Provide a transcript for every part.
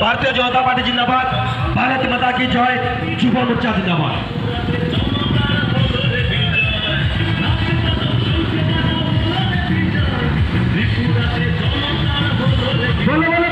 Bharatiya Janata party जिंदाबाद, भारत माता की जय, युव मोर्चा जिंदाबाद। बोलो बोलो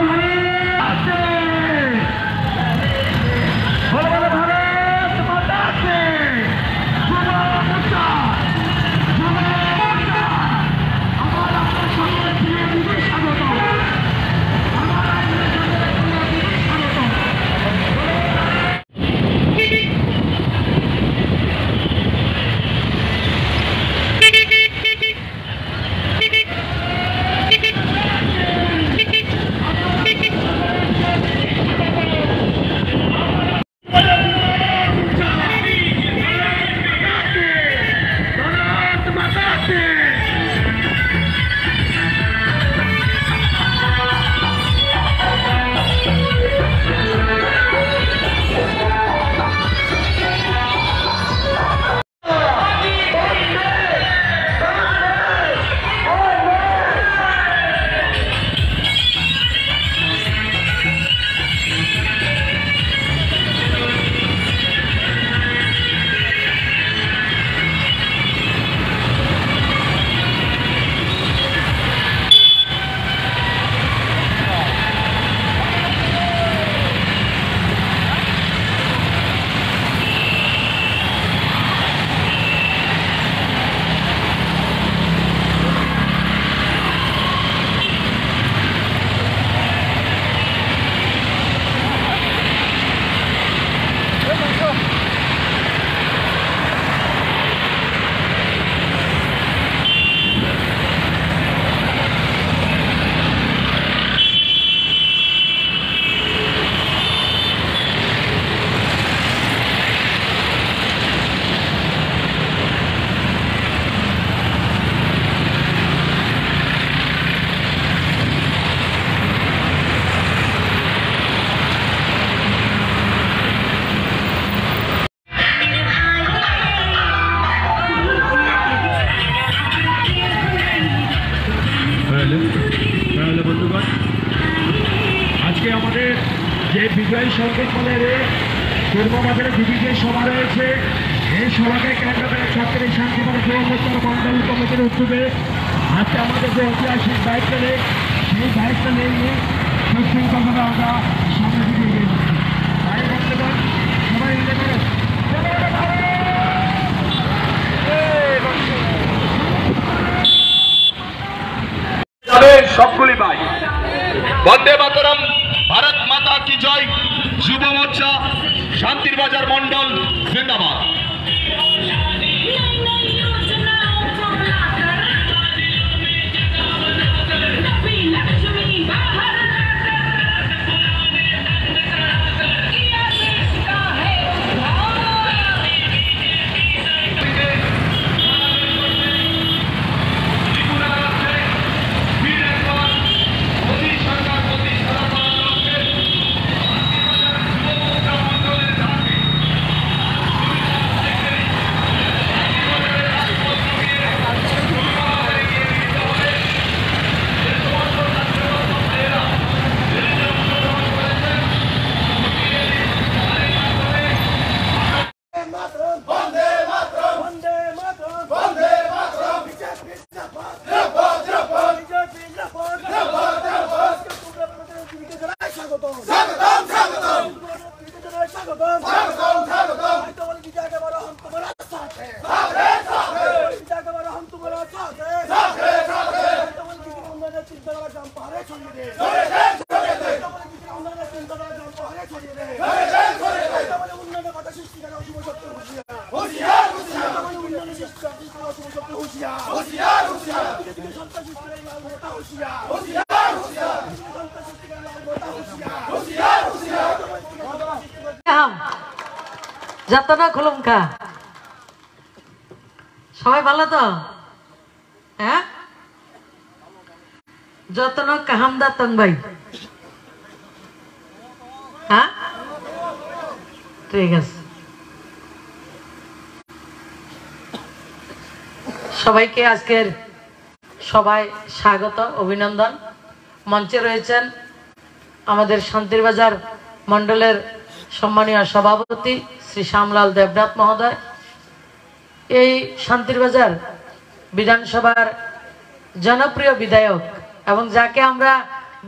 বন্ধুগণ, আজকে আমাদের যে বিজয় সংকেত বলে পূর্ববাজারে বিজয় সভা রয়েছে, এই সভাকে কেন্দ্র করে ছাত্রী শান্তিপুর যুব মন্ডল কমিটির উদ্যোগে আজকে আমাদের যে ঐতিহাসিক দায়িত্ব নেই, সেই দায়িত্ব নিয়ে সুশৃঙ্খলভাবে আমরা সামনে দিকে এগিয়ে যাচ্ছি। তাই বন্ধুগণ, সবাই মিলে করে সবগুলি ভাই বন্দে মাতরম, ভারত মাতা কি জয়, যুব মোর্চা শান্তির বাজার মন্ডল জিন্দাবাদ। যাতনা খুলুমকা সবাই ভালো তো? হ্যাঁ, যতন কাহামদা তংবাই। হ্যাঁ, ঠিক আছে। সবাইকে আজকের সবাই স্বাগত, অভিনন্দন। মঞ্চে রয়েছেন আমাদের শান্তির বাজার মণ্ডলের সম্মানীয় সভাপতি শ্রী শ্যামলাল দেবনাথ মহোদয়, এই শান্তির বাজার বিধানসভার জনপ্রিয় বিধায়ক এবং যাকে আমরা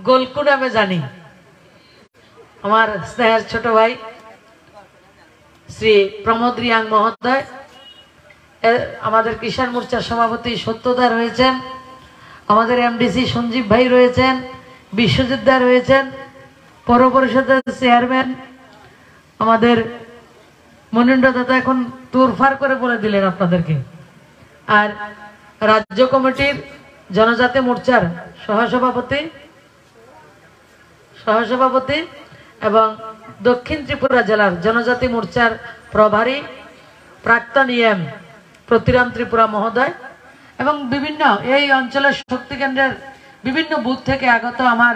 গোলকু নামে জানি, আমার স্নেহের ছোট ভাই শ্রী প্রমোদ রিয়াং মহোদয়, আমাদের কিষাণ মোর্চার সভাপতি সত্যদা রয়েছেন, আমাদের এমডিসি সঞ্জীব ভাই রয়েছেন, বিশ্বজিৎ দা রয়েছেন, পৌর পরিষদের চেয়ারম্যান আমাদের মনিন্দ্র দাদা এখন তুরফার করে বলে দিলেন আপনাদেরকে, আর রাজ্য কমিটির জনজাতি মোর্চার সহসভাপতি এবং দক্ষিণ ত্রিপুরা জেলার জনজাতি মোর্চার প্রভারী প্রাক্তন ইএম প্রতিরাম ত্রিপুরা মহোদয় এবং বিভিন্ন এই অঞ্চলের শক্তি কেন্দ্রের বিভিন্ন বুথ থেকে আগত আমার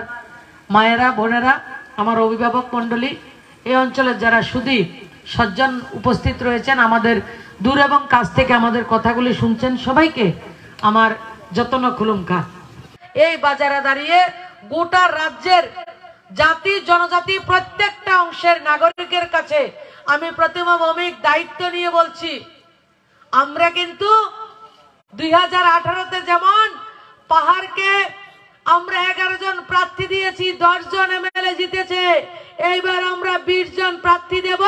মায়েরা, বোনেরা, আমার অভিভাবক মণ্ডলী, এই অঞ্চলের যারা সুধী সজ্জন উপস্থিত রয়েছেন, আমাদের দূর এবং কাছ থেকে আমাদের কথাগুলি শুনছেন, সবাইকে আমার যত্ন খুলুমকা। এই বাজারে দাঁড়িয়ে গোটা রাজ্যের জাতি জনজাতি প্রত্যেকটা অংশের নাগরিকের কাছে আমি প্রতিমাভৌমিক দায়িত্ব নিয়ে বলছি, আমরা কিন্তু 2018-তে যেমন পাহাড়কে আমরা 11 জন প্রার্থী দিয়েছি, 10 জন এমএলএ জিতেছে, এইবার আমরা 20 জন প্রার্থী দেব,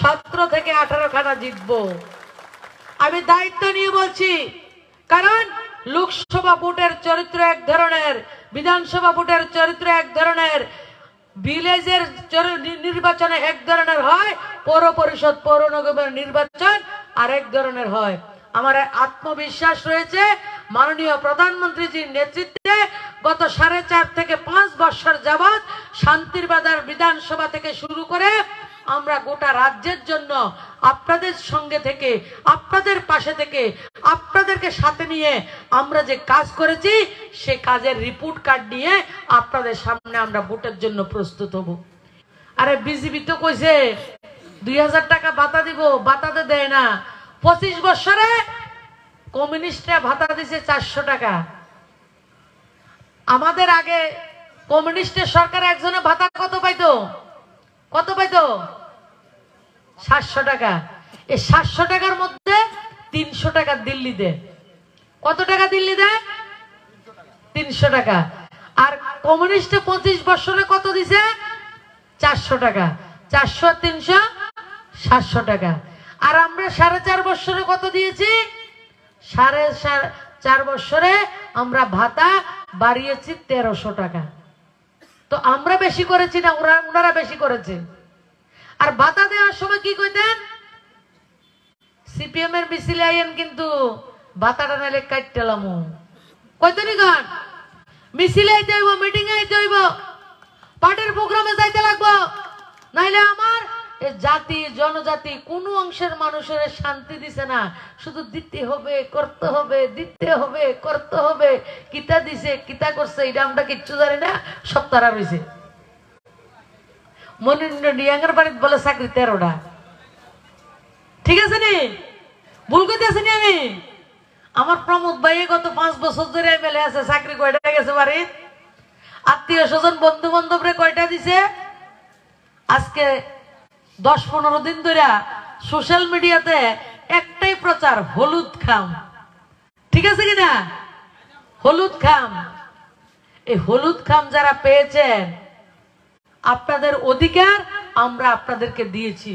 17 থেকে 18 খানা জিতবো। আমি দায়িত্ব নিয়ে বলছি, কারণ লোকসভা ভোটের চরিত্র এক ধরনের, বিধানসভা ভোটের চরিত্র এক ধরনের, ভিলেজের নির্বাচনে এক ধরনের হয়, পৌর পরিষদ পৌর নিগমের নির্বাচন আরেক ধরনের হয়। আমার আত্মবিশ্বাস রয়েছে মাননীয় প্রধানমন্ত্রীজির নেতৃত্বে গত 4.5 থেকে 5 বছর যাবৎ শান্তির বাজার বিধানসভা থেকে শুরু করে আমরা গোটা রাজ্যের জন্য আপনাদের সঙ্গে থেকে, আপনাদের পাশে থেকে, আপনাদেরকে সাথে নিয়ে আমরা যে কাজ করেছি সেই কাজের রিপোর্ট কার্ড নিয়ে আপনাদের সামনে আমরা ভোটের জন্য প্রস্তুত হব। আরে বিজেপি তো কইছে 2000 টাকা ভাতা দিব, ভাতাতে দেয় না। 25 বছরে কমিউনিস্টরা ভাতা দিছে 400 টাকা। আমাদের আগে কমিউনিস্টের সরকার একজনে ভাতা কত পাইতো? 700 টাকা। এই 700 টাকার মধ্যে 300 টাকা দিল্লি দেয়। কত টাকা দিল্লি দেয়? 300 টাকা। আর কমিউনিস্টে 25 বছরে কত দিছে? 400 টাকা। 400 আর 300 700 টাকা। আর আমরা 4.5 বছরে কত দিয়েছি? 4.5 বছরে আমরা ভাতা বাড়িয়েছি 1300 টাকা। তো আমরা বেশি করেছি না ওনারা বেশি করেছে? আর ভাতা দেওয়ার সময় কি কইতেন? সিপিএম এর মিছিলে আইয়েন কিন্তু ভাতাটা নাইলে কাটতেলাম কইতেনি গান। মিছিলে আইতে হইব, মিটিং এ আইতে হইব, পার্টির প্রোগ্রামে যাইতে লাগবো, নাইলে আমার জাতি জনজাতি কোন অংশের মানুষের শান্তি দিছে না। শুধু দিতে হবে, করতে হবে, দিতে হবে, করতে হবে। কিতা দিছে, কিতা করছে এটা আমরা কিচ্ছু জানি না, সব তারা রয়েছে। মনিন্দ্র ডিয়াঙ্গের বাড়িতে বলে চাকরি 13টা। ঠিক আছে নি? ভুল করতেছি নি আমি? আমার প্রমোদ ভাই গত 5 বছর ধরে এমএলএ আছে, চাকরি কয়টা গেছে বাড়ির? আত্মীয় স্বজন বন্ধু বান্ধবরে কয়টা দিছে? আজকে 10-15 দিন ধরে সোশ্যাল মিডিয়াতে একটাই প্রচার, হলুদ খাম। ঠিক আছে কিনা? হলুদ খাম। এই হলুদ খাম যারা পেয়েছেন, আপনাদের অধিকার আমরা আপনাদেরকে দিয়েছি।